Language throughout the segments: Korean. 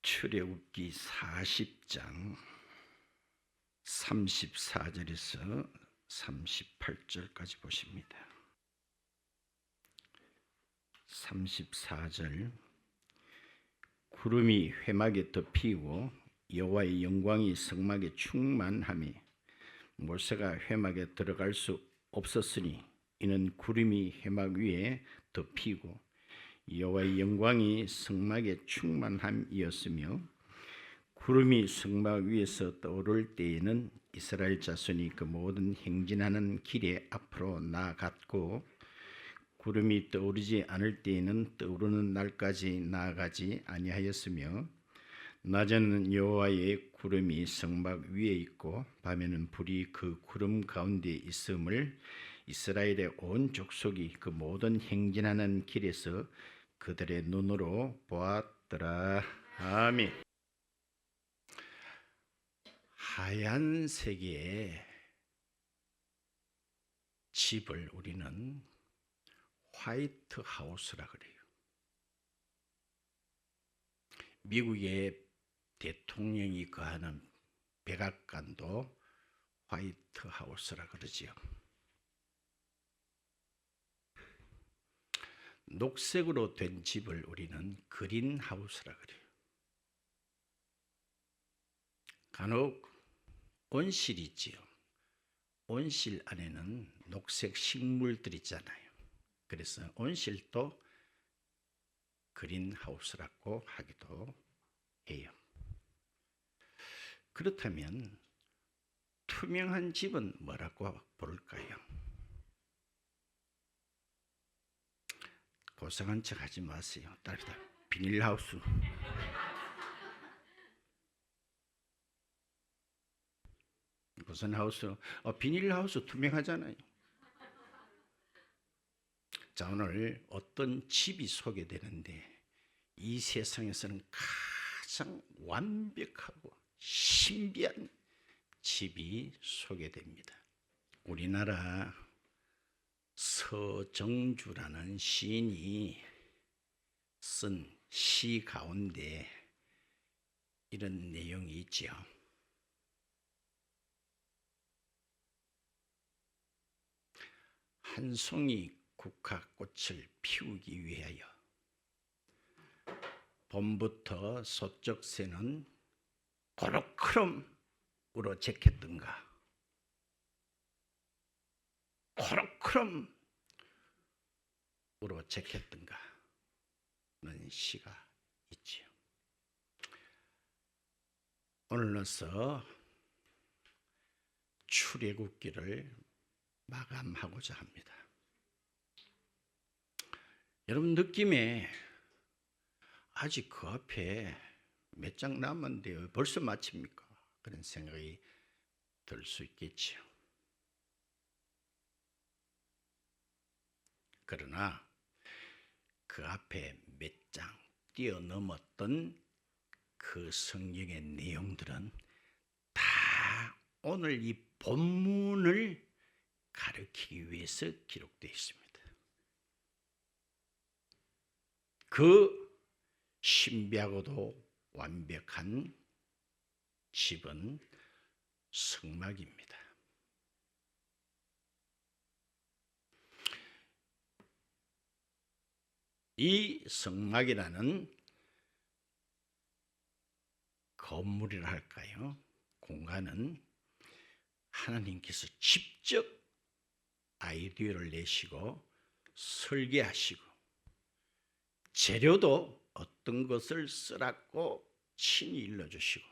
출애굽기 40장 34절에서 38절까지 보십니다. 34절 구름이 회막에 덮이고 여호와의 영광이 성막에 충만하며 모세가 회막에 들어갈 수 없었으니 이는 구름이 회막 위에 덮이고 여호와의 영광이 성막에 충만함이었으며 구름이 성막 위에서 떠오를 때에는 이스라엘 자손이 그 모든 행진하는 길에 앞으로 나아갔고 구름이 떠오르지 않을 때에는 떠오르는 날까지 나아가지 아니하였으며 낮에는 여호와의 구름이 성막 위에 있고 밤에는 불이 그 구름 가운데 있음을 이스라엘의 온 족속이 그 모든 행진하는 길에서 그들의 눈으로 보았더라. 아멘. 하얀색의 집을 우리는 화이트 하우스라 그래요. 미국의 대통령이 거하는 백악관도 화이트 하우스라 그러지요. 녹색으로 된 집을 우리는 그린 하우스라 그래요. 간혹 온실 있지요. 온실 안에는 녹색 식물들 있잖아요. 그래서 온실도 그린 하우스라고 하기도 해요. 그렇다면 투명한 집은 뭐라고 부를까요? 고상한 척 하지 마세요. 딸기다 비닐하우스. 무슨 하우스? 비닐하우스 투명하잖아요. 자, 오늘 어떤 집이 소개되는데 이 세상에서는 가장 완벽하고 신비한 집이 소개됩니다. 우리나라 서정주라는 시인이 쓴 시 가운데 이런 내용이 있지요. 한 송이 국화꽃을 피우기 위하여 봄부터 소쩍새는 코로크롬으로 재켰던가 코로크롬으로 재켰던가 하는 시가 있지요. 오늘로서 출애굽기를 마감하고자 합니다. 여러분 느낌에 아직 그 앞에 몇 장 남았는데요. 벌써 마칩니까? 그런 생각이 들 수 있겠죠. 그러나 그 앞에 몇 장 뛰어넘었던 그 성경의 내용들은 다 오늘 이 본문을 가르치기 위해서 기록되어 있습니다. 그 신비하고도 완벽한 집은 성막입니다. 이 성막이라는 건물이라 할까요? 공간은 하나님께서 직접 아이디어를 내시고 설계하시고 재료도 어떤 것을 쓰라고 친히 일러주시고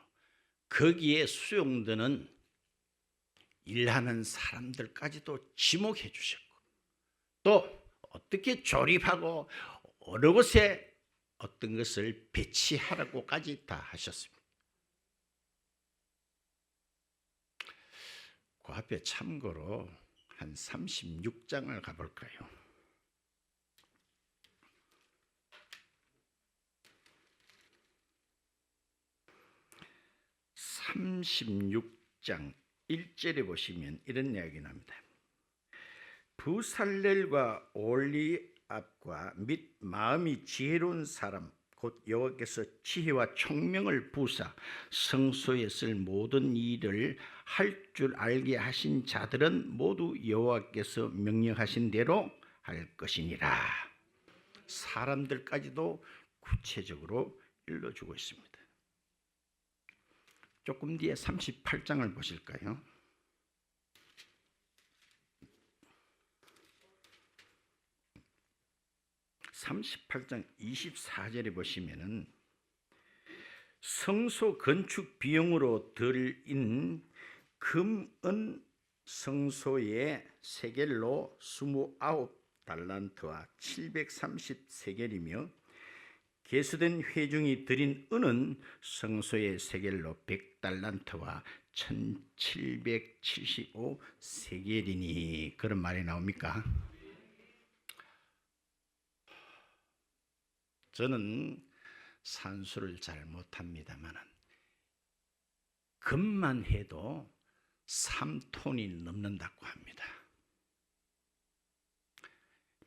거기에 수용되는 일하는 사람들까지도 지목해 주셨고 또 어떻게 조립하고 어느 곳에 어떤 것을 배치하라고까지 다 하셨습니다. 그 앞에 참고로 한 36장을 가볼까요? 36장 1절에 보시면 이런 이야기 납니다. 부살렐과 올리압과 및 마음이 지혜로운 사람 곧 여호와께서 지혜와 총명을 부사 성소에 쓸 모든 일을 할 줄 알게 하신 자들은 모두 여호와께서 명령하신 대로 할 것이니라. 사람들까지도 구체적으로 일러주고 있습니다. 조금 뒤에 38장을 보실까요? 38장 24절에 보시면은 성소 건축 비용으로 들인 금은 성소의 세겔로 29달란트와 730세겔이며 개수된 회중이 들인 은은 성소의 세겔로 100달란트와 1775세겔이니 그런 말이 나옵니까? 저는 산수를 잘 못합니다만 금만 해도 3톤이 넘는다고 합니다.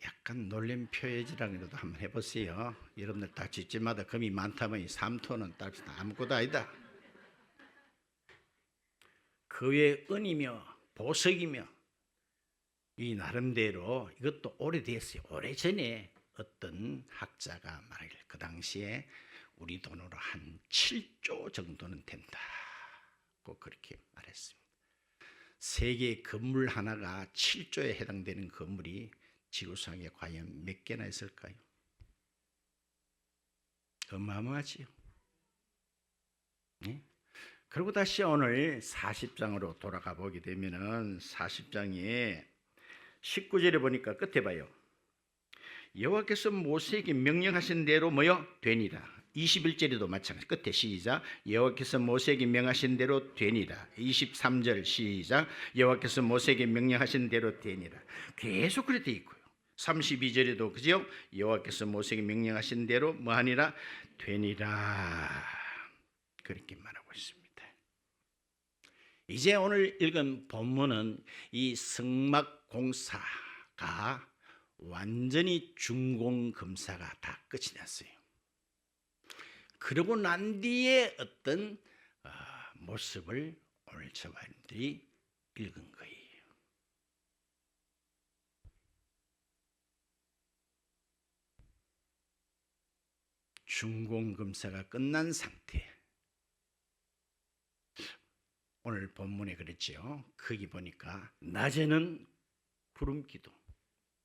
약간 놀림 표해지라고 한번 해보세요. 여러분들 다 집집마다 금이 많다면 3톤은 아무것도 아니다. 그 외에 은이며 보석이며 이 나름대로 이것도 오래됐어요. 오래전에 어떤 학자가 말하기를 그 당시에 우리 돈으로 한 7조 정도는 된다고 그렇게 말했습니다. 세계 건물 하나가 7조에 해당되는 건물이 지구상에 과연 몇 개나 있을까요? 어마어마하지요. 네? 그리고 다시 오늘 40장으로 돌아가 보게 되면은 40장에 19절에 보니까 끝에 봐요. 여호와께서 모세에게 명령하신 대로 뭐요? 되니라. 21절에도 마찬가지. 끝에 시작. 여호와께서 모세에게 명하신 대로 되니라. 23절 시작. 여호와께서 모세에게 명령하신 대로 되니라. 계속 그렇게 돼 있고요. 32절에도 그죠? 여호와께서 모세에게 명령하신 대로 뭐하니라? 되니라. 그렇게 말하고 있습니다. 이제 오늘 읽은 본문은 이 성막 공사가 완전히 준공검사가 다 끝이 났어요. 그러고 난 뒤에 어떤 모습을 오늘 저와들이 읽은 거예요. 준공검사가 끝난 상태. 오늘 본문에 그랬죠. 거기 보니까 낮에는 구름 기둥,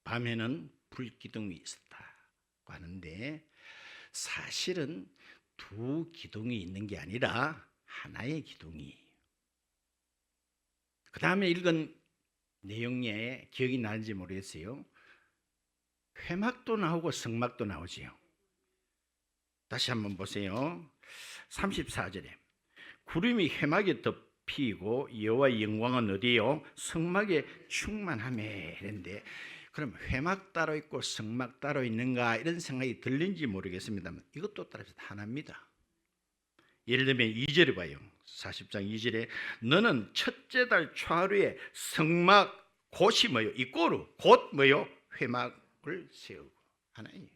밤에는 불 기둥이 있었다고 하는데 사실은 두 기둥이 있는 게 아니라 하나의 기둥이. 그 다음에 읽은 내용에 기억이 나는지 모르겠어요. 회막도 나오고 성막도 나오지요. 다시 한번 보세요. 34절에 구름이 회막에 덮이고 여호와의 영광은 어디요? 성막에 충만하매 이랬는데 그럼 회막 따로 있고 성막 따로 있는가 이런 생각이 들린지 모르겠습니다만 이것도 따라서 하나입니다. 예를 들면 2절에 봐요. 40장 2절에 너는 첫째 달 초하루에 성막 곧이 뭐요? 이꼬르 곧 뭐요? 회막을 세우고 하나예요.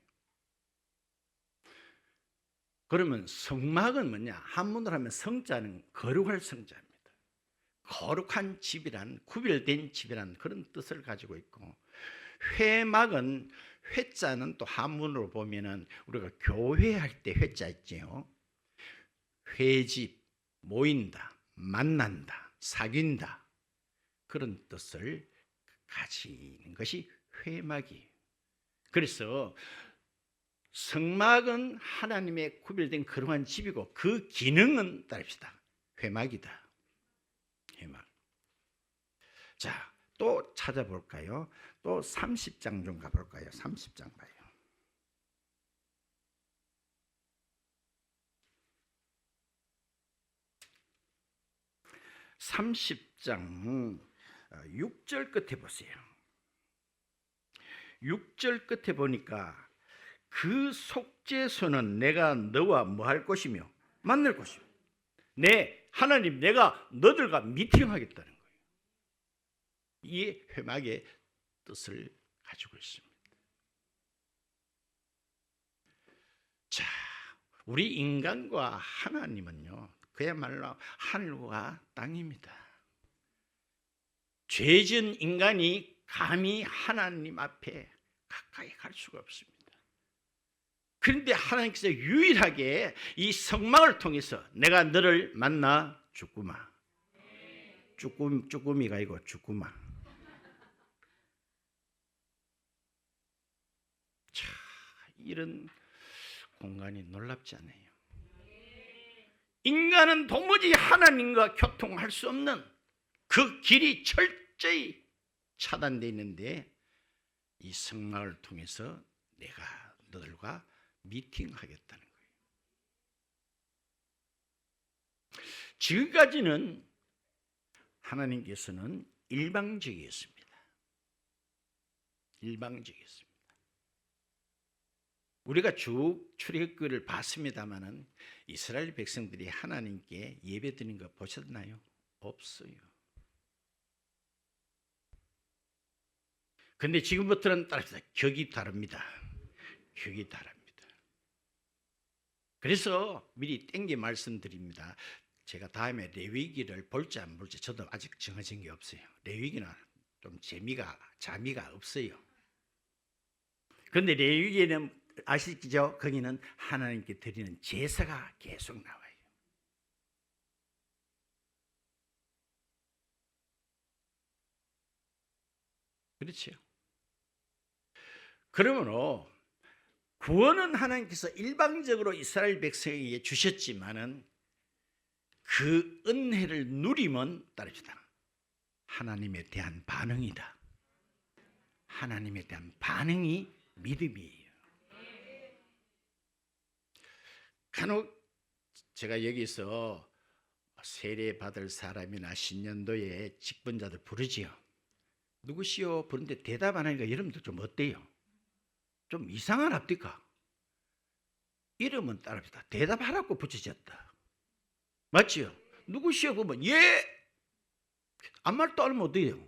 그러면 성막은 뭐냐? 한문으로 하면 성자는 거룩할 성자입니다. 거룩한 집이란 구별된 집이란 그런 뜻을 가지고 있고 회막은 회자는 또 한문으로 보면은 우리가 교회할 때 회자 있지요. 회집, 모인다, 만난다, 사귄다 그런 뜻을 가지는 것이 회막이에요. 그래서 성막은 하나님의 구별된 거룩한 집이고 그 기능은 따릅시다. 회막이다. 회막. 자, 또 찾아볼까요? 또 30장 좀 가볼까요? 30장 봐요. 30장 6절 끝에 보세요. 6절 끝에 보니까 그 속죄소는 내가 너와 뭐 할 것이며 만날 것이며 하나님 내가 너들과 미팅하겠다는 거예요. 이 회막의 뜻을 가지고 있습니다. 자, 우리 인간과 하나님은요, 그야말로 하늘과 땅입니다. 죄진 인간이 감히 하나님 앞에 가까이 갈 수가 없습니다. 그런데 하나님께서 유일하게 이 성막을 통해서 내가 너를 만나 주구마. 쭈꾸미가 아니고 주구마. 자, 이런 공간이 놀랍지 않아요? 인간은 도무지 하나님과 교통할 수 없는 그 길이 철저히 차단되어 있는데 이 성막을 통해서 내가 너들과 미팅하겠다는 거예요. 지금까지는 하나님께서는 일방적이었습니다. 일방적이었습니다. 우리가 쭉 출애굽기를 봤습니다마는 이스라엘 백성들이 하나님께 예배드리는 거 보셨나요? 없어요. 근데 지금부터는 따라서 격이 다릅니다. 격이 다릅니다. 그래서 미리 땡겨 말씀드립니다. 제가 다음에 레위기를 볼지 안 볼지 저도 아직 정해진 게 없어요. 레위기는 좀 재미가 없어요. 그런데 레위기는 아시죠? 거기는 하나님께 드리는 제사가 계속 나와요. 그렇죠? 그러므로 구원은 하나님께서 일방적으로 이스라엘 백성에게 주셨지만은 그 은혜를 누리면 따릅니다. 하나님에 대한 반응이다. 하나님에 대한 반응이 믿음이에요. 간혹 제가 여기서 세례 받을 사람이나 신년도에 직분자들 부르지요. 누구시오? 부르는데 대답 안 하니까 여러분들 좀 어때요? 좀 이상하랍니까? 이름은 따릅니다. 대답하라고 붙여졌다. 맞지요? 누구시오? 그러면 예! 아무 말도 안 하면 어때요?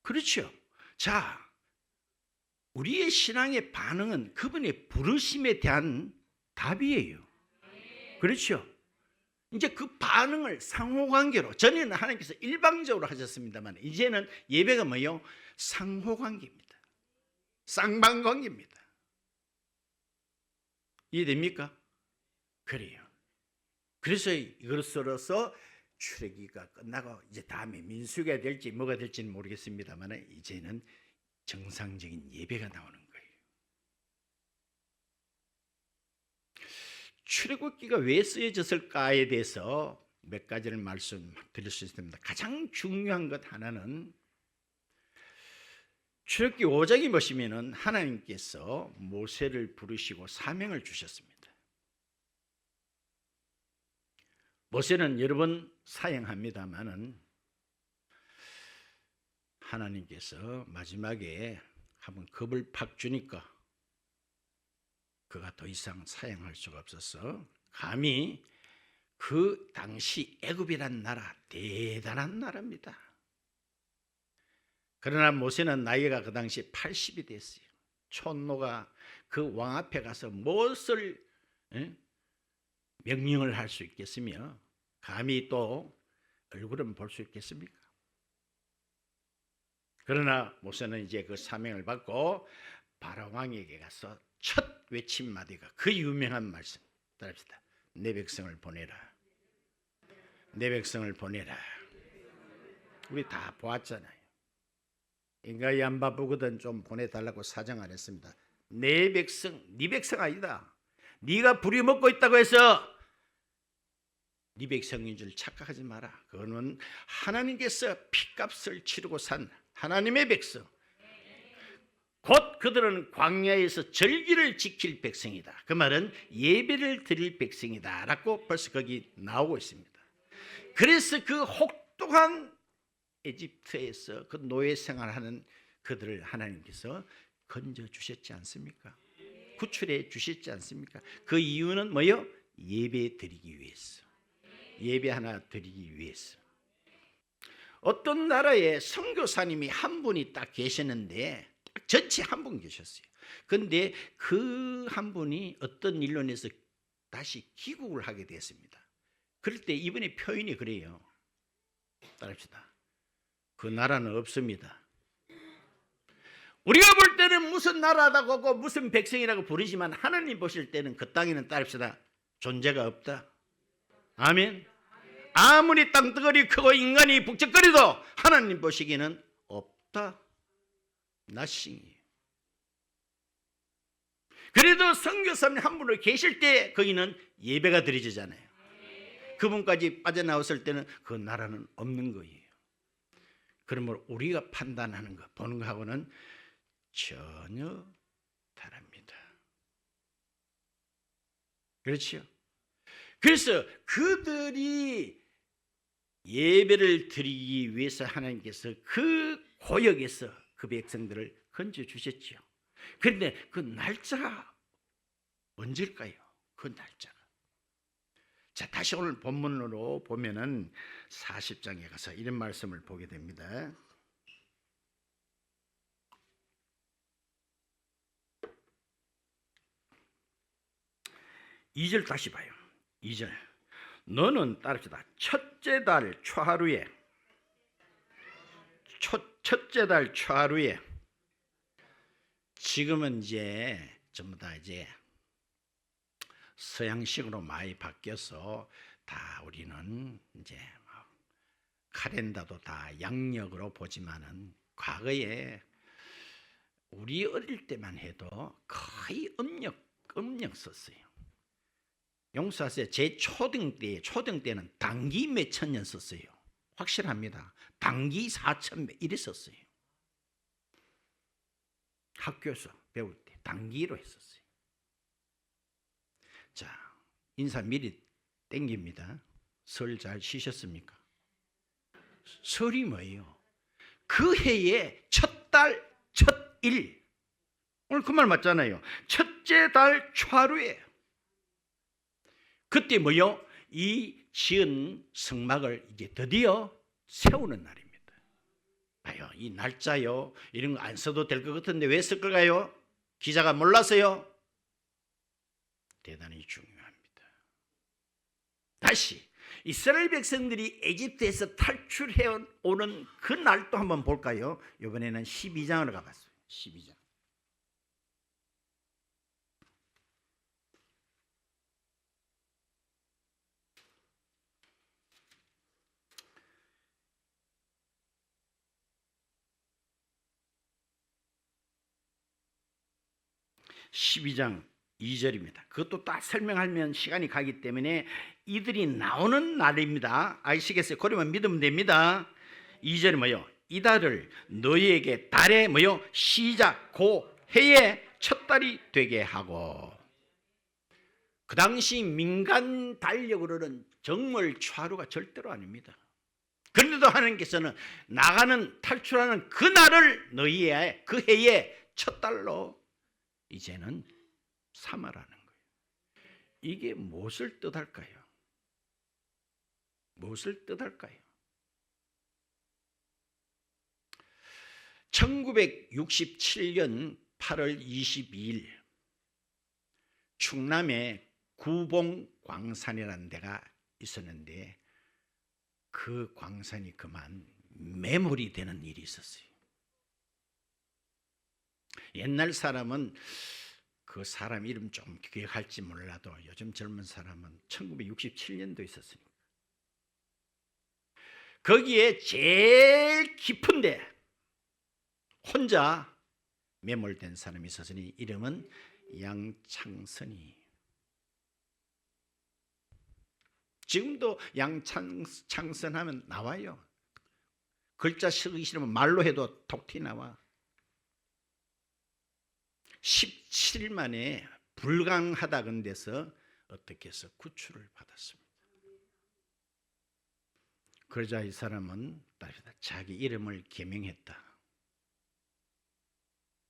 그렇죠? 자, 우리의 신앙의 반응은 그분의 부르심에 대한 답이에요. 그렇죠? 이제 그 반응을 상호관계로, 전에는 하나님께서 일방적으로 하셨습니다만 이제는 예배가 뭐예요? 상호관계입니다. 쌍방관계입니다. 이해됩니까? 그래요. 그래서 이것으로서 출애굽기가 끝나고 이제 다음에 민수기가 될지 뭐가 될지는 모르겠습니다만 이제는 정상적인 예배가 나오는 거예요. 출애굽기가 왜 쓰여졌을까에 대해서 몇 가지를 말씀드릴 수 있습니다. 가장 중요한 것 하나는 출애굽기 5장에 보시면은 하나님께서 모세를 부르시고 사명을 주셨습니다. 모세는 여러 번 사형합니다마는 하나님께서 마지막에 한번 겁을 팍 주니까 그가 더 이상 사형할 수가 없어서 감히 그 당시 애굽이란 나라 대단한 나라입니다. 그러나 모세는 나이가 그 당시 80이 됐어요. 촌노가 그 왕 앞에 가서 무엇을 명령을 할 수 있겠으며 감히 또 얼굴은 볼 수 있겠습니까? 그러나 모세는 이제 그 사명을 받고 바로 왕에게 가서 첫 외친 마디가 그 유명한 말씀 따릅시다. 내 백성을 보내라. 내 백성을 보내라. 우리 다 보았잖아요. 인간이 안 바쁘거든 좀 보내달라고 사정 안 했습니다. 내 백성, 네 백성 아니다. 네가 부려먹고 있다고 해서 네 백성인 줄 착각하지 마라. 그거는 하나님께서 피값을 치르고 산 하나님의 백성. 곧 그들은 광야에서 절기를 지킬 백성이다. 그 말은 예배를 드릴 백성이다 라고 벌써 거기 나오고 있습니다. 그래서 그 혹독한 에집트에서 그 노예 생활하는 그들을 하나님께서 건져주셨지 않습니까? 구출해 주셨지 않습니까? 그 이유는 뭐요? 예배 드리기 위해서. 예배 하나 드리기 위해서. 어떤 나라에 선교사님이 한 분이 딱 계시는데 전체 한 분 계셨어요. 그런데 그 한 분이 어떤 일로 인해서 다시 귀국을 하게 됐습니다. 그럴 때 이번에 표현이 그래요. 따릅시다. 그 나라는 없습니다. 우리가 볼 때는 무슨 나라라고 하고 무슨 백성이라고 부르지만 하나님 보실 때는 그 땅에는 따릅시다. 존재가 없다. 아멘. 아무리 땅덩어리 크고 인간이 북적거리도 하나님 보시기에는 없다. nothing이에요. 그래도 선교사님 한 분으로 계실 때 거기는 예배가 드려지잖아요. 그분까지 빠져나왔을 때는 그 나라는 없는 거예요. 그러므로 우리가 판단하는 거, 보는 거하고는 전혀 다릅니다. 그렇죠? 그래서 그들이 예배를 드리기 위해서 하나님께서 그 고역에서 그 백성들을 건져 주셨죠. 그런데 그 날짜가 언제일까요? 그 날짜가. 자, 다시 오늘 본문으로 보면은 40장에 가서 이런 말씀을 보게 됩니다. 2절 다시 봐요. 2절. 너는 따릅시다. 첫째 달 초하루에 첫째 달 초하루에 지금은 이제 전부 다 이제 서양식으로 많이 바뀌어서 다 우리는 이제 카렌다도 다 양력으로 보지만은 과거에 우리 어릴 때만 해도 거의 음력 썼어요. 용서하세요. 제 초등 때는 단기 몇천 년 썼어요. 확실합니다. 단기 4,000몇 이래 썼어요. 학교에서 배울 때 단기로 했었어요. 자, 인사 미리 땡깁니다. 설 잘 쉬셨습니까? 설이 뭐예요? 그 해의 첫 달, 첫 일. 오늘 그 말 맞잖아요. 첫째 달 초하루에. 그때 뭐요? 이 지은 성막을 이제 드디어 세우는 날입니다. 봐요, 이 날짜요. 이런 거 안 써도 될 것 같은데 왜 쓸 걸까요? 기자가 몰라서요? 대단히 중요합니다. 다시 이스라엘 백성들이 에집트에서 탈출해 오는 그 날도 한번 볼까요? 이번에는 12장으로 가봤어요. 12장. (12장) 2절입니다. 그것도 딱 설명하면 시간이 가기 때문에 이들이 나오는 날입니다. 아시겠어요? 그러면 믿으면 됩니다. 2절이 뭐요? 이달을 너희에게 달의 뭐요? 시작 고 해의 첫 달이 되게 하고. 그 당시 민간 달력으로는 정월 초하루가 절대로 아닙니다. 그런데도 하나님께서는 나가는 탈출하는 그 날을 너희의 그 해의 첫 달로 이제는 삼아라는 거예요. 이게 무엇을 뜻할까요? 무엇을 뜻할까요? 1967년 8월 22일 충남에 구봉광산이라는 데가 있었는데 그 광산이 그만 매몰이 되는 일이 있었어요. 옛날 사람은 그 사람 이름 좀 기억할지 몰라도 요즘 젊은 사람은 1967년도 있었으니까 거기에 제일 깊은데 혼자 매몰된 사람이 있었으니 이름은 양창선이. 지금도 양창선 하면 나와요. 글자 쓰기 싫으면 말로 해도 톡 나와. 17일 만에 불강하다는 데서 어떻게 해서 구출을 받았습니다. 그러자 이 사람은 자기 이름을 개명했다.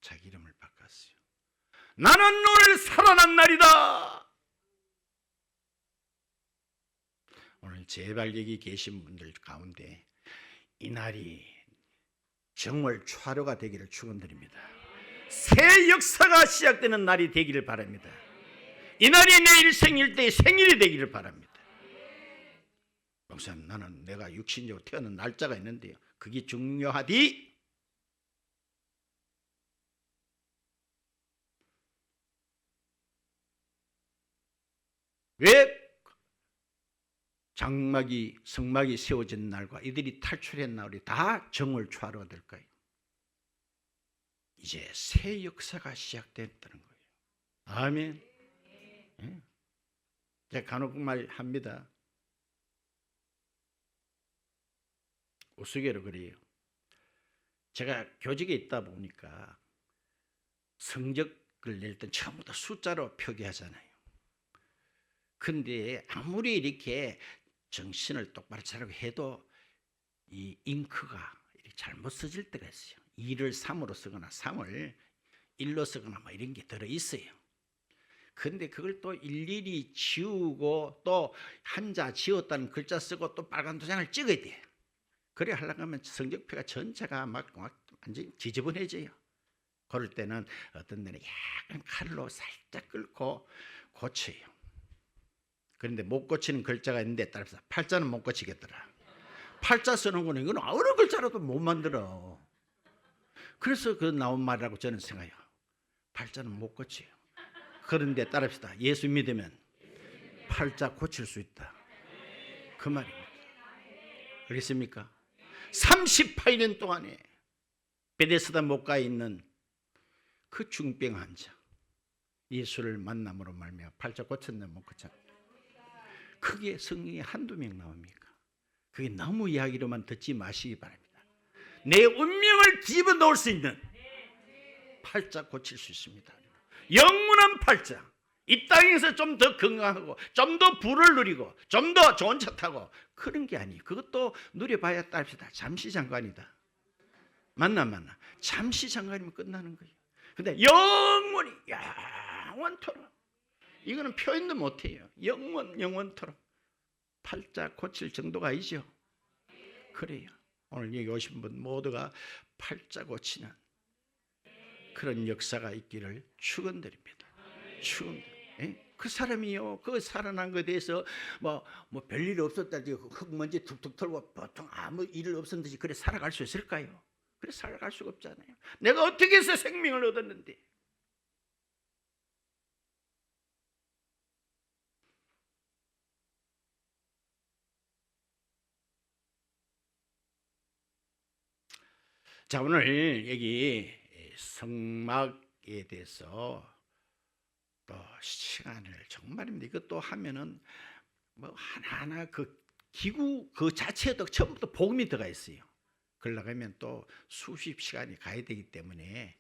자기 이름을 바꿨어요. 나는 오늘 살아난 날이다. 오늘 제발 여기 계신 분들 가운데 이 날이 정월 초하루가 되기를 축원드립니다. 새 역사가 시작되는 날이 되기를 바랍니다. 이 날이 내 일생일 때의 생일이 되기를 바랍니다. 목사님, 나는 내가 육신적으로 태어난 날짜가 있는데요, 그게 중요하디? 왜 장막이 성막이 세워진 날과 이들이 탈출한 날이 다 정월 초하루가 될까요? 이제 새 역사가 시작됐다는 거예요. 아멘. 예. 제가 간혹 말합니다. 우스개로 그래요. 제가 교직에 있다 보니까 성적을 낼 때 처음부터 숫자로 표기하잖아요. 근데 아무리 이렇게 정신을 똑바로 차리고 해도 이 잉크가 이렇게 잘못 써질 때가 있어요. 2를 3으로 쓰거나 3을 1로 쓰거나 뭐 이런 게 들어있어요. 근데 그걸 또 일일이 지우고 또 한자 지웠다는 글자 쓰고 또 빨간 도장을 찍어야 돼. 그래 하려고 하면 성적표가 전체가 막 완전히 지저분해져요. 그럴 때는 어떤 데는 약간 칼로 살짝 긁고 고쳐요. 그런데 못 고치는 글자가 있는데 따라서 팔자는 못 고치겠더라. 팔자 쓰는 거는 이건 어느 글자라도 못 만들어. 그래서 그 나온 말이라고 저는 생각해요. 팔자는 못 고쳐요. 그런데 따라합시다. 예수 믿으면 팔자 고칠 수 있다. 그 말입니다. 그렇습니까? 38년 동안에 베데스다 목가에 있는 그 중병 환자, 예수를 만남으로 말미암아 팔자 고쳤나 못 고쳤나. 그게 성경에 한두 명 나옵니까? 그게 너무 이야기로만 듣지 마시기 바랍니다. 내 운명을 집어넣을 수 있는 팔자 고칠 수 있습니다. 영원한 팔자. 이 땅에서 좀 더 건강하고 좀 더 부를 누리고 좀 더 좋은 차 타고 그런 게 아니에요. 그것도 누려봐야 따릅시다. 잠시 잠깐이다. 맞나? 잠시 잠깐이면 끝나는 거예요. 근데 영원히 영원토록, 이거는 표현도 못해요. 영원토록 팔자 고칠 정도가 아니죠. 그래요. 오늘 여기 오신 분 모두가 팔자 고치는 그런 역사가 있기를 축원드립니다. 축원드립니다. 그 사람이요, 그 살아난 것에 대해서 뭐 별일 없었다, 흙먼지 툭툭 털고 보통 아무 일 없었는지 그래 살아갈 수 있을까요? 그래 살아갈 수가 없잖아요. 내가 어떻게 해서 생명을 얻었는데. 자, 오늘 여기 성막에 대해서 또 시간을 정말입니다. 이것도 하면은 뭐 하나하나 그 기구 그 자체도 처음부터 복음이 들어가 있어요. 그러려면 또 수십 시간이 가야 되기 때문에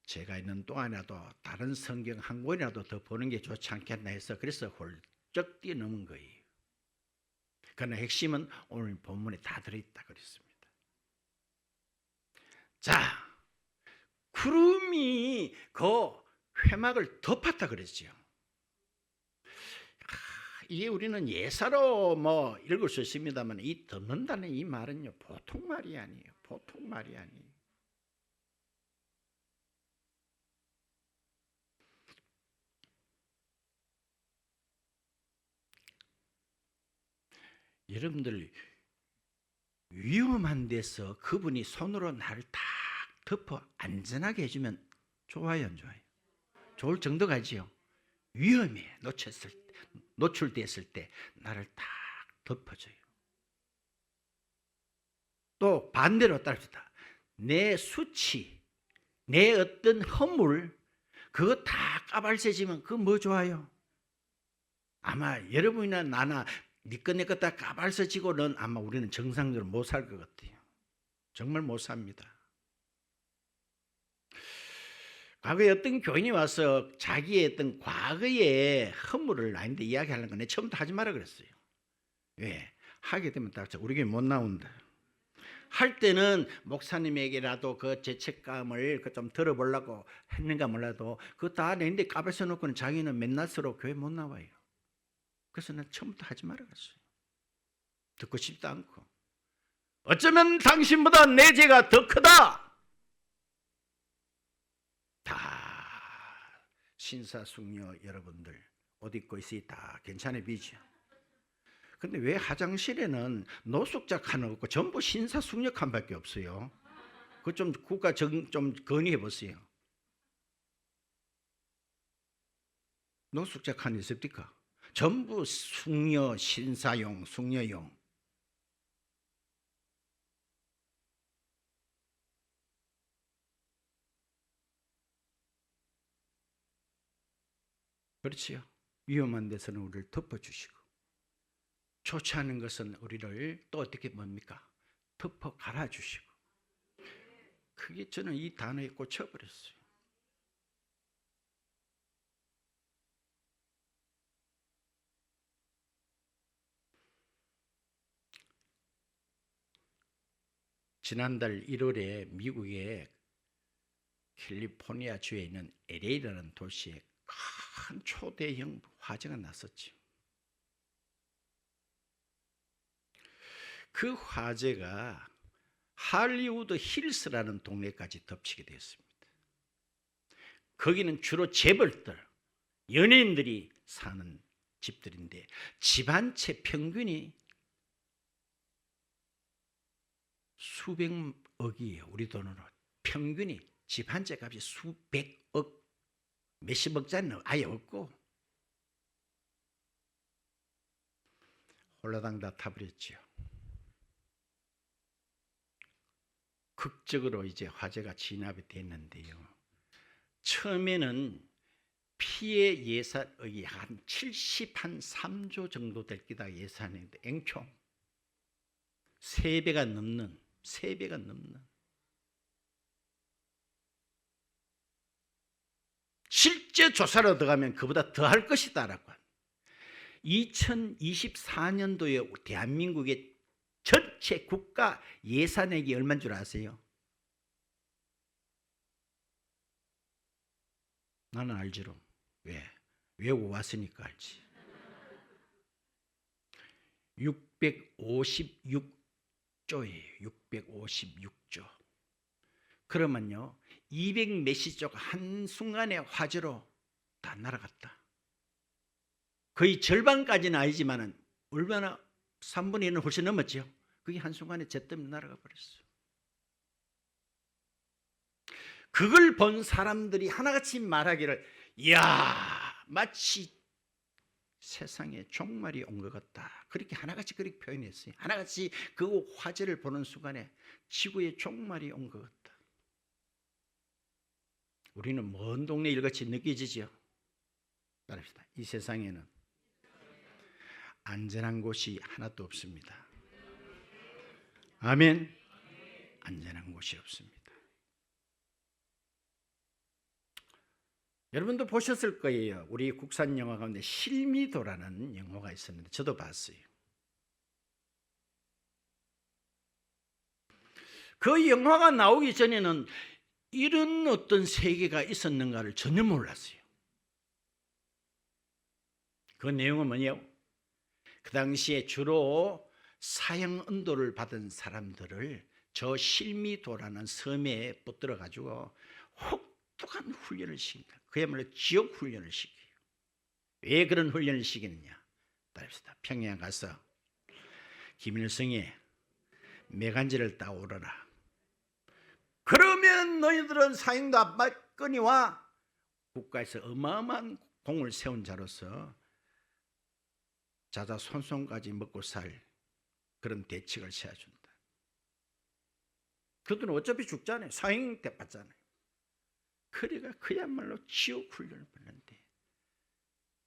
제가 있는 동안이라도 다른 성경 한 권이라도 더 보는 게 좋지 않겠나 해서 그래서 훌쩍 뛰어넘은 거예요. 그러나 핵심은 오늘 본문에 다 들어있다 그랬습니다. 자, 구름이 그 회막을 덮었다 그랬죠. 이게 우리는 예사로 뭐 읽을 수 있습니다만 이 덮는다는 이 말은요 보통 말이 아니에요. 보통 말이 아니에요. 여러분들 위험한 데서 그분이 손으로 나를 딱 덮어 안전하게 해주면 좋아요, 안 좋아요? 좋을 정도가 지요. 위험에 노출됐을 때 나를 딱 덮어줘요. 또 반대로 따릅시다. 내 수치, 내 어떤 허물 그거 다 까발세지면 그거 뭐 좋아요? 아마 여러분이나 나나 니꺼 내꺼 다 까발서지고는 아마 우리는 정상적으로 못 살 것 같아요. 정말 못 삽니다. 과거에 어떤 교인이 와서 자기의 어떤 과거의 허물을 나한테 이야기하는 건 처음부터 하지 마라 그랬어요. 왜? 하게 되면 딱 우리 교회 못 나온다. 할 때는 목사님에게라도 그 죄책감을 좀 들어보려고 했는가 몰라도 그거 다 내는데 까발서 놓고는 자기는 맨날수록 교회 못 나와요. 그래서 난 처음부터 하지 말아 그랬어요. 듣고 싶지 않고. 어쩌면 당신보다 내 죄가 더 크다. 신사숙녀 여러분들 옷 입고 있으니 다 괜찮아 보이죠? 근데 왜 화장실에는 노숙자 칸은 없고 전부 신사숙녀 칸밖에 없어요? 그거 좀 국가 좀 건의해 보세요. 노숙자 칸이 있습니까? 전부 숙녀, 신사용, 숙녀용. 그렇지요. 위험한 데서는 우리를 덮어주시고, 좋지 않은 것은 우리를 또 어떻게 뭡니까? 덮어 갈아주시고. 그게 저는 이 단어에 꽂혀버렸어요. 지난달 1월에 미국의 캘리포니아 주에 있는 LA라는 도시에 큰 초대형 화재가 났었죠. 그 화재가 할리우드 힐스라는 동네까지 덮치게 되었습니다. 거기는 주로 재벌들, 연예인들이 사는 집들인데 집 한 채 평균이 수백억이에요. 우리 돈으로 평균이 집 한 채 값이 수백억, 몇십억짜리는 아예 없고 홀라당 다 타버렸지요. 극적으로 이제 화재가 진압이 됐는데요. 처음에는 피해 예산액이 한 73조 정도 될 기다 예산했는데 앵총 3배가 넘는 실제 조사로 들어가면 그보다 더 할 것이다라고. 2024년도에 대한민국의 전체 국가 예산액이 얼마인 줄 아세요? 나는 알지롱. 왜? 외우고 왔으니까 알지. 656조예요. 656조. 그러면요 200 몇십 조가 한순간에 화재로 다 날아갔다. 거의 절반까지는 아니지만 얼마나 3분의 1은 훨씬 넘었죠. 그게 한순간에 재 때문에 날아가 버렸어요. 그걸 본 사람들이 하나같이 말하기를 이야 마치 세상에 종말이 온 것 같다. 그렇게 하나같이 그렇게 표현했어요. 하나같이 그 화재를 보는 순간에 지구의 종말이 온 것 같다. 우리는 먼 동네 일같이 느껴지죠. 따릅시다. 이 세상에는 안전한 곳이 하나도 없습니다. 아멘. 안전한 곳이 없습니다. 여러분도 보셨을 거예요. 우리 국산 영화 가운데 실미도라는 영화가 있었는데 저도 봤어요. 그 영화가 나오기 전에는 이런 어떤 세계가 있었는가를 전혀 몰랐어요. 그 내용은 뭐냐고? 그 당시에 주로 사형 언도를 받은 사람들을 저 실미도라는 섬에 붙들어 가지고 혹독한 훈련을 시킵니다. 그야말로 지옥 훈련을 시켜요. 왜 그런 훈련을 시키느냐? 따릅시다. 평양 가서 김일성의 매간지를 따오르라. 그러면 너희들은 사형도 안 받거니와 국가에서 어마어마한 공을 세운 자로서 자자손손까지 먹고 살 그런 대책을 세워준다. 그들은 어차피 죽잖아요. 사형 때 받잖아요. 그래가 그야말로 지옥 훈련을 받는데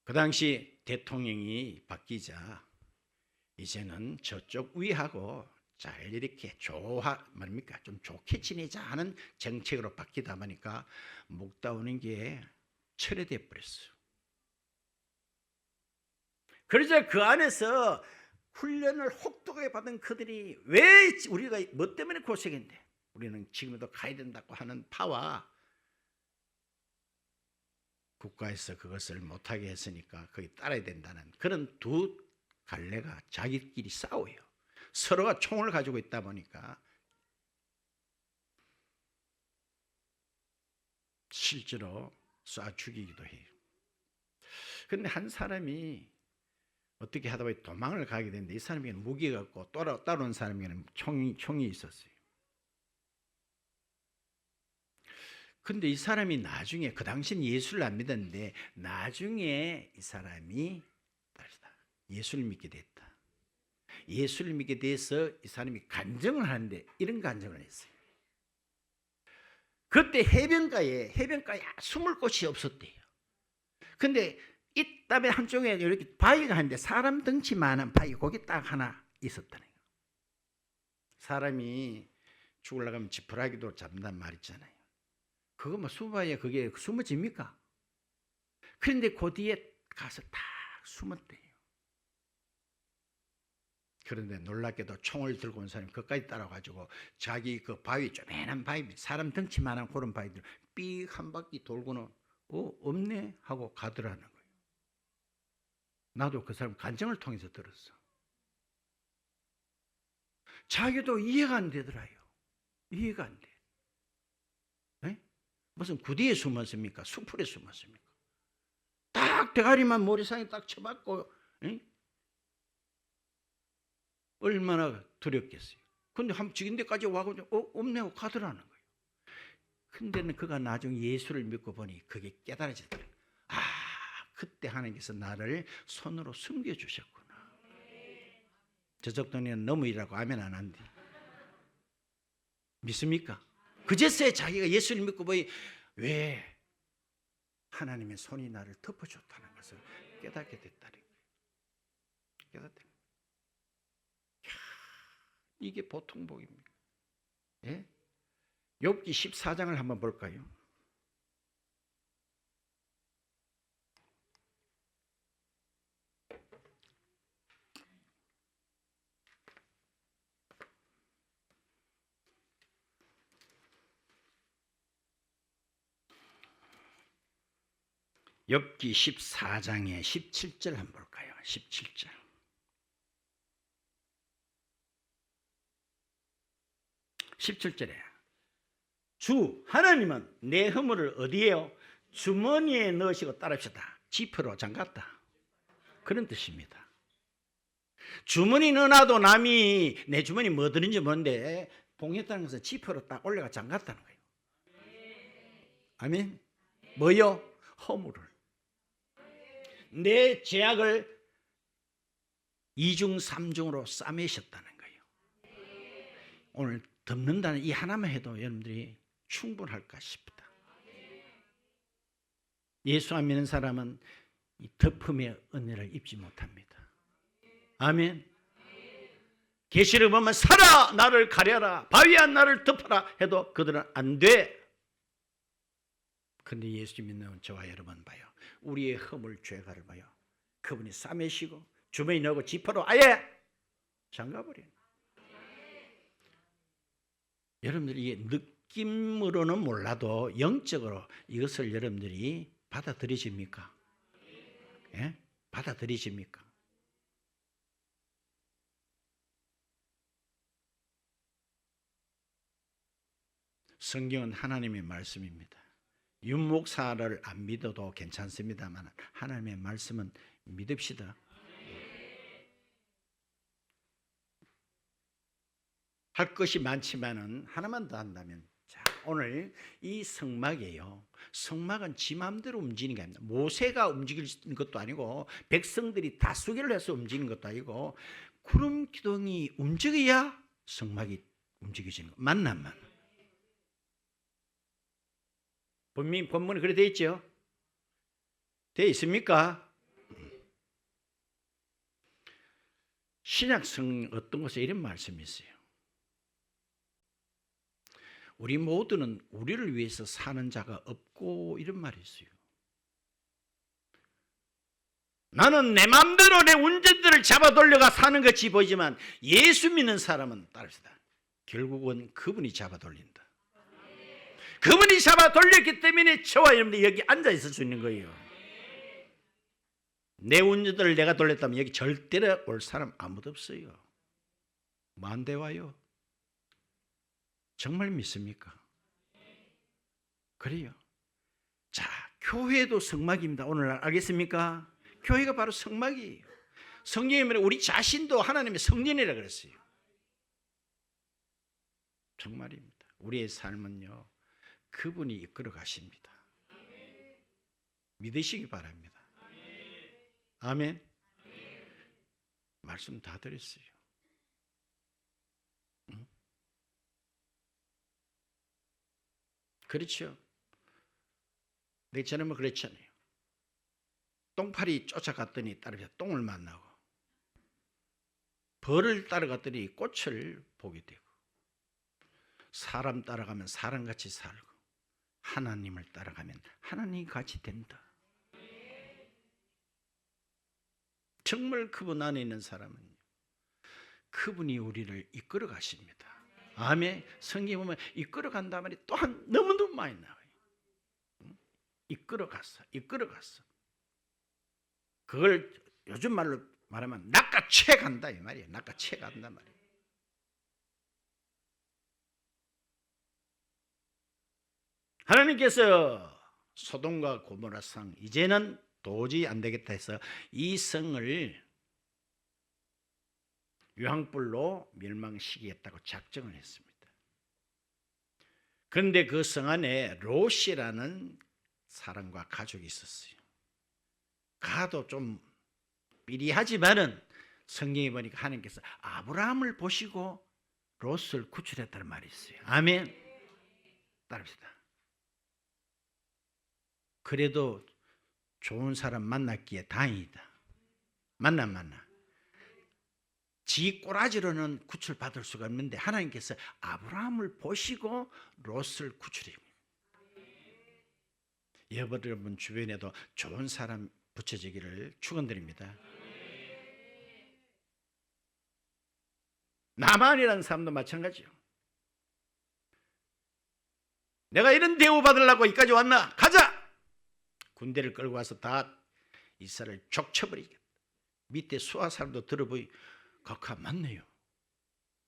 그 당시 대통령이 바뀌자 이제는 저쪽 위하고 잘 이렇게 말입니까? 좀 좋게 지내자 하는 정책으로 바뀌다 보니까 묵다오는 게 철회돼 버렸어요. 그러자 그 안에서 훈련을 혹독하게 받은 그들이 왜 우리가 뭐 때문에 고생했는데 우리는 지금도 가야 된다고 하는 파와 국가에서 그것을 못하게 했으니까 거기 따라야 된다는 그런 두 갈래가 자기끼리 싸워요. 서로가 총을 가지고 있다 보니까 실제로 쏴 죽이기도 해요. 그런데 한 사람이 어떻게 하다 보니 도망을 가게 되는데 이 사람에게는 무기가 없고 따라온 사람에게는 총이 있었어요. 근데 이 사람이 나중에, 그 당시는 예수를 안 믿었는데 나중에 이 사람이 예수를 믿게 됐다. 예수를 믿게 돼서 이 사람이 간증을 하는데 이런 간증을 했어요. 그때 해변가에 숨을 곳이 없었대요. 근데 이 땀에 한쪽에 이렇게 바위가 있는데 사람 덩치만한 바위 거기 딱 하나 있었다는 거예요. 사람이 죽으려고 하면 지푸라기도 잡는단 말 있잖아요. 그거 뭐 수바에 그게 숨어집니까? 그런데 그 뒤에 가서 딱 숨었대요. 그런데 놀랍게도 총을 들고 온 사람이 그까지 따라가지고 자기 그 바위, 조그만한 바위, 사람 덩치만한 그런 바위들 삑 한 바퀴 돌고는 없네 하고 가더라는 거예요. 나도 그 사람 간증을 통해서 들었어. 자기도 이해가 안 되더라요. 이해가 안 돼. 네? 무슨 구디에 숨었습니까? 수풀에 숨었습니까? 딱 대가리만 머리상에 딱 쳐박고, 네? 얼마나 두렵겠어요. 근데 한 죽인 데까지 와가지고 없네 하고 가더라는 거예요. 근데는 그가 나중에 예수를 믿고 보니 그게 깨달아지더라고요. 아, 그때 하나님께서 나를 손으로 숨겨주셨구나. 저쪽 동네는 너무이라고 아멘 안 한대. 믿습니까? 그제서야 자기가 예수를 믿고 보니 왜 하나님의 손이 나를 덮어줬다는 것을 깨닫게 됐다는 거예요. 깨닫다. 이게 보통 복입니까? 예? 욥기 14장을 한번 볼까요? 욥기 14장의 17절 한번 볼까요? 17절. 주 하나님은 내 허물을 어디에요? 주머니에 넣으시고 따릅시다. 지퍼로 잠갔다. 그런 뜻입니다. 주머니 넣어놔도 남이 내 주머니 뭐 들은지 모르는데 봉했다는 것은 지퍼로 딱 올려가 잠갔다는 거예요. 아멘. 뭐요? 허물을. 내 죄악을 이중삼중으로 싸매셨다는 거예요. 오늘 덮는다는 이 하나만 해도 여러분들이 충분할까 싶다. 예수 안 믿는 사람은 이 덮음의 은혜를 입지 못합니다. 아멘. 계시를 보면 살아 나를 가려라, 바위야 나를 덮어라 해도 그들은 안 돼. 그런데 예수 믿는 저와 여러분 봐요. 우리의 허물 죄가를 봐요. 그분이 싸매시고 주머니 넣고 지퍼로 아예 잠가버려요. 여러분들이 이게 느낌으로는 몰라도 영적으로 이것을 여러분들이 받아들이십니까? 예? 받아들이십니까? 성경은 하나님의 말씀입니다. 윤목사를 안 믿어도 괜찮습니다만 하나님의 말씀은 믿읍시다. 할 것이 많지만은 하나만 더 한다면, 자, 오늘 이 성막이에요. 성막은 지 마음대로 움직이는 게 아닙니다. 모세가 움직이는 것도 아니고 백성들이 다수결을 해서 움직이는 것도 아니고 구름 기둥이 움직여야 성막이 움직여지는 거 맞나만. 본문에 그래 돼 있죠? 돼 있습니까? 신약성 어떤 곳에 이런 말씀이 있어요. 우리 모두는 우리를 위해서 사는 자가 없고 이런 말이 있어요. 나는 내 마음대로 내 운전들을 잡아 돌려가 사는 것이 보이지만 예수 믿는 사람은 따릅시다. 결국은 그분이 잡아 돌린다. 그분이 잡아 돌렸기 때문에 저와 여러분들이 여기 앉아 있을 수 있는 거예요. 내 운전들을 내가 돌렸다면 여기 절대로 올 사람 아무도 없어요. 만대 와요. 정말 믿습니까? 그래요. 자, 교회도 성막입니다. 오늘날 알겠습니까? 교회가 바로 성막이에요. 성경에 보면 우리 자신도 하나님의 성전이라 그랬어요. 정말입니다. 우리의 삶은요, 그분이 이끌어 가십니다. 믿으시기 바랍니다. 아멘. 말씀 다 드렸어요. 응? 그렇죠. 내 전에 그랬잖아요. 똥파리 쫓아갔더니 따라서 똥을 만나고, 벌을 따라갔더니 꽃을 보게 되고, 사람 따라가면 사람같이 살고, 하나님을 따라가면 하나님 같이 된다. 정말 그분 안에 있는 사람은 그분이 우리를 이끌어 가십니다. 아멘. 성경에 보면 이끌어 간다 말이 또한 너무너무 많이 나와요. 이끌어 갔어. 그걸 요즘 말로 말하면 낚아채 간다 이 말이에요. 낚아채 간다 말이에요. 하나님께서 소돔과 고모라 성, 이제는 도저히 안 되겠다 해서 이 성을 유황불로 멸망시키겠다고 작정을 했습니다. 그런데 그 성 안에 롯이라는 사람과 가족이 있었어요. 가도 좀 삐리하지만은 성경에 보니까 하나님께서 아브라함을 보시고 롯을 구출했다는 말이 있어요. 아멘. 따릅시다. 그래도 좋은 사람 만났기에 다행이다. 만나. 지 꼬라지로는 구출받을 수가 없는데 하나님께서 아브라함을 보시고 롯을 구출합니다. 여러분 주변에도 좋은 사람 붙여지기를 축원드립니다. 나만이라는 사람도 마찬가지요. 내가 이런 대우 받으려고 여기까지 왔나? 가자! 군대를 끌고 와서 다 이스라엘을 족쳐버리겠다. 밑에 수하 사람도 들어보이 각하 맞네요.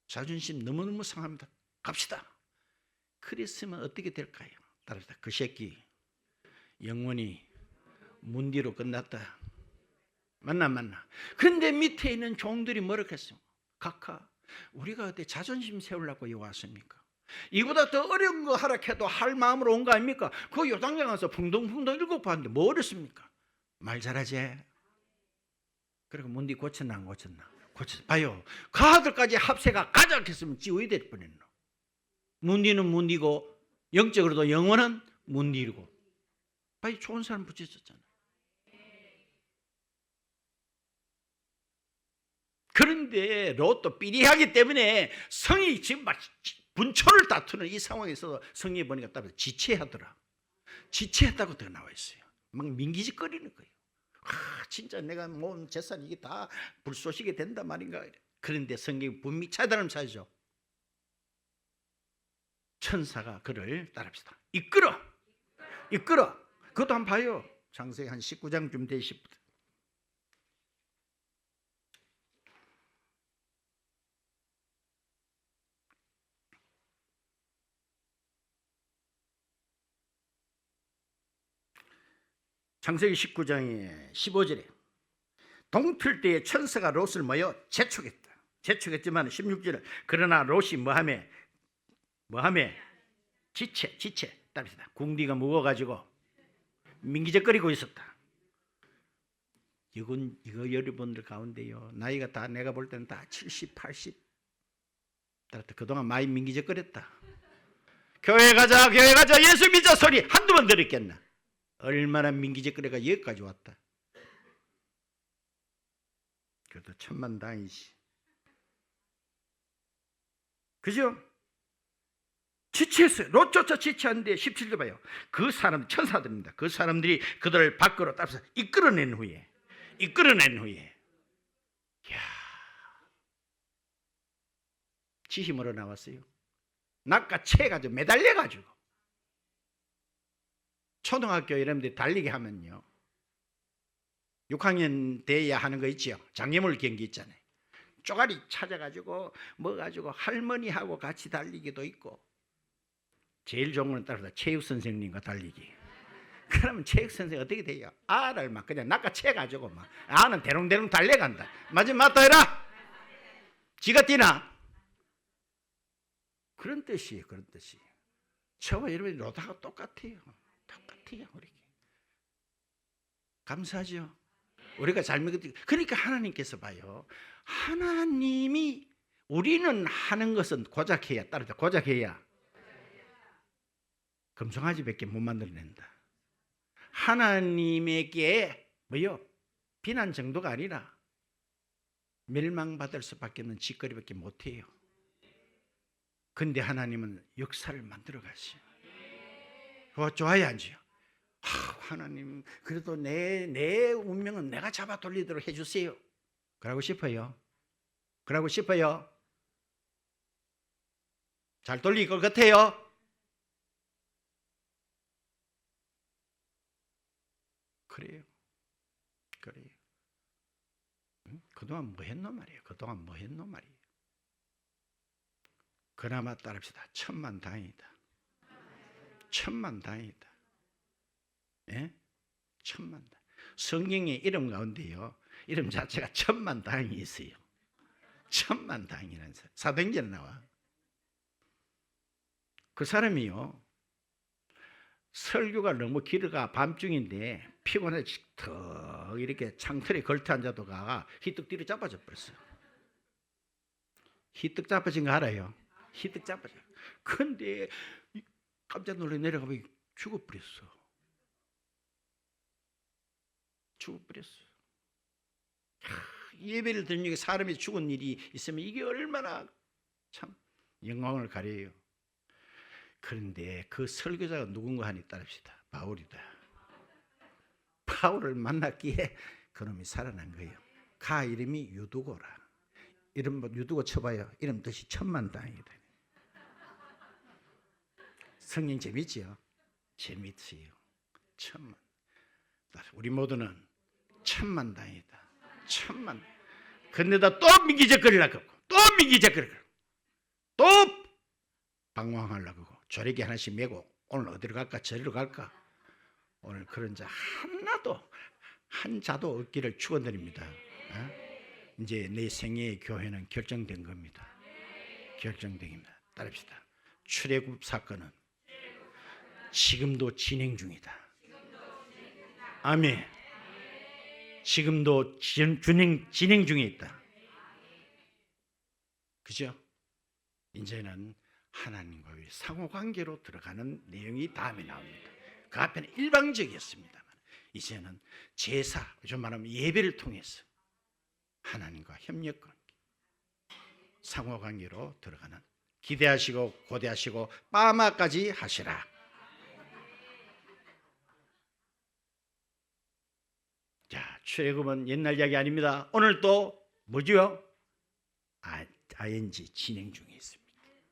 자존심 너무너무 상합니다. 갑시다. 그랬으면 어떻게 될까요? 따라서 그 새끼 영원히 문 뒤로 끝났다. 만나. 그런데 밑에 있는 종들이 뭐라 했어요? 각하 우리가 어때 자존심 세우려고 여기 왔습니까? 이보다 더 어려운 거 하라 해도 할 마음으로 온 거 아닙니까? 그 요단강 가서 풍덩풍덩 읽고 봤는데 뭐 어렵습니까? 말 잘하지? 그리고 문디 고쳤나 안 고쳤나? 고쳤어. 봐요. 그 아들까지 합세가 가자 했으면 지워야 될 뻔했노. 문디는 문디고 영적으로도 영원한 문디고. 봐요. 좋은 사람 붙여줬잖아. 그런데 롯도 삐리하기 때문에 성이 지금 막 분초를 다투는 이 상황에서 성경에 보니까 따로 지체하더라. 지체했다고 더 나와 있어요. 막 민기직거리는 거예요. 진짜 내가 모은 재산 이게 다 불쏘시게 된단 말인가. 그런데 성경이 분명히 차단을 사죠. 천사가 그를 따릅시다. 이끌어. 그것도 한번 봐요. 창세기 한 19장쯤 되시부터. 창세기 19장의 15절에 동틀 때에 천사가 롯을 모여 재촉했지만 16절에 그러나 롯이 뭐하며 지체 따릅시다. 궁디가 무거워가지고 민기적거리고 있었다. 이거 여러분들 가운데요 나이가 다 내가 볼 때는 다 70, 80 따랐다. 그동안 많이 민기적거렸다. 교회 가자 예수 믿자 소리 한두 번 들었겠나. 얼마나 민기적거려가 여기까지 왔다. 그래도 천만다행이지. 그죠? 지체했어요. 롯조차 지체하는데 17절 봐요. 그 사람 천사들입니다. 그 사람들이 그들을 밖으로 따라서 이끌어낸 후에 이야, 지힘으로 나왔어요. 낚아채가지고 매달려가지고 초등학교 여러분들이 달리기 하면요 6학년 돼야 하는 거 있죠. 장애물 경기 있잖아요. 쪼가리 찾아가지고 뭐 가지고 할머니하고 같이 달리기도 있고 제일 좋은 건 따라서 체육 선생님과 달리기. 그러면 체육 선생이 어떻게 돼요? 아를 막 그냥 낚아채가지고 막 아는 대롱대롱 달려간다. 맞으면 맞다 해라. 지가 뛰나? 그런 뜻이에요. 그런 뜻이. 저와 여러분이 로다가 똑같아요. 똑같아요. 우리 감사하죠. 우리가 잘 믿기. 그러니까 하나님께서 봐요. 하나님이 우리는 하는 것은 고작해야 따르다. 고작해야 금송아지밖에 못 만들어낸다. 하나님에게 뭐요? 비난 정도가 아니라 멸망받을 수밖에 없는 짓거리밖에 못해요. 근데 하나님은 역사를 만들어 가시오. 좋아요, 안 좋아요? 하나님, 그래도 내 운명은 내가 잡아 돌리도록 해주세요. 그러고 싶어요. 그러고 싶어요. 잘 돌릴 것 같아요. 그래요. 그래요. 그동안 뭐 했노 말이에요. 그동안 뭐 했노 말이에요. 그나마 따릅시다. 천만다행이다. 천만다행이다. 예? 천만다행. 성경의 이름 가운데요, 이름 자체가 천만다행이 있어요. 천만다행이라는 사도행전에 나와. 그 사람이요, 설교가 너무 길어가 밤중인데 피곤해 턱 이렇게 창틀에 걸터 앉아도가 희뜩 뒤로 잡아져 버렸어요. 희뜩 잡아진 거 알아요? 희뜩 잡아져. 근데 깜짝 놀래 내려가면 죽어버렸어. 죽어버렸어. 예배를 드리는 중에 사람이 죽은 일이 있으면 이게 얼마나 참 영광을 가려요. 그런데 그 설교자가 누군가 하니 따릅시다. 바울이다. 바울을 만났기에 그놈이 살아난 거예요. 가 이름이 유두고라. 이름 유두고 쳐봐요. 이름 뜻이 천만다행이다. 성경 재밌지요? 재밌어요. 천만. 우리 모두는 천만다행이다. 천만. 근데다 또 미기적거리려고 하고, 또 미기적거리려고 하고, 또 방황하려고 하고, 조리개 하나씩 메고 오늘 어디로 갈까 저리로 갈까. 오늘 그런 자 하나도 한 자도 없기를 축원드립니다. 이제 내 생애의 교회는 결정된 겁니다. 결정됩니다. 따릅시다. 출애굽 사건은 지금도 진행 중이다. 아멘. 지금도 진행 중에 있다. 그죠? 이제는 하나님과의 상호관계로 들어가는 내용이 다음에 나옵니다. 그 앞에는 일방적이었습니다만 이제는 제사, 좀 말하면 예배를 통해서 하나님과 협력관계, 상호관계로 들어가는, 기대하시고 고대하시고 빠마까지 하시라. 자, 출애굽은 옛날 이야기 아닙니다. 오늘 또 뭐죠? ING 진행 중에 있습니다.